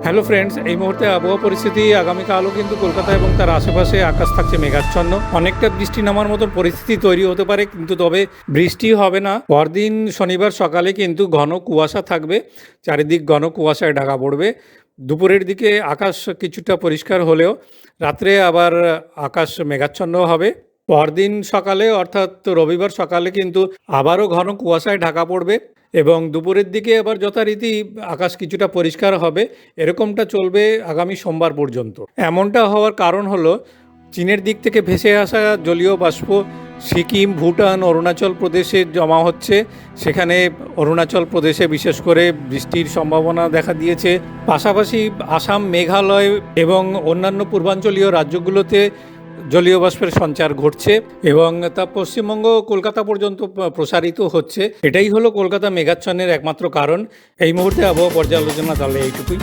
Hello friends, এই মুহূর্তে আবহাওয়া পরিস্থিতি আগামীকালও কিন্তু কলকাতা এবং তার আশেপাশে আকাশ থাকছে মেঘাচ্ছন্ন। অনেকটা বৃষ্টি নামার মতন পরিস্থিতি তৈরি হতে পারে, কিন্তু তবে বৃষ্টি হবে না। পরদিন শনিবার সকালে কিন্তু ঘন কুয়াশা থাকবে, চারিদিক ঘন কুয়াশায় ঢাকা পড়বে। দুপুরের দিকে আকাশ কিছুটা পরিষ্কার হলেও রাত্রে আবার আকাশ মেঘাচ্ছন্ন হবে। পরদিন সকালে অর্থাৎ রবিবার সকালে কিন্তু আবারও ঘন কুয়াশায় ঢাকা পড়বে এবং দুপুরের দিকে আবার যথারীতি আকাশ কিছুটা পরিষ্কার হবে। এরকমটা চলবে আগামী সোমবার পর্যন্ত। এমনটা হওয়ার কারণ হলো চীনের দিক থেকে ভেসে আসা জলীয় বাষ্প সিকিম, ভুটান, অরুণাচল প্রদেশে জমা হচ্ছে। সেখানে অরুণাচল প্রদেশে বিশেষ করে বৃষ্টির সম্ভাবনা দেখা দিয়েছে। পাশাপাশি আসাম, মেঘালয় এবং অন্যান্য পূর্বাঞ্চলীয় রাজ্যগুলোতে জলীয় বাষ্পের সঞ্চার ঘটছে এবং তা পশ্চিমবঙ্গ, কলকাতা পর্যন্ত প্রসারিত হচ্ছে। এটাই হলো কলকাতা মেঘাচ্ছন্নের একমাত্র কারণ। এই মুহূর্তে আবহাওয়া পর্যালোচনা তাহলে এইটুকুই।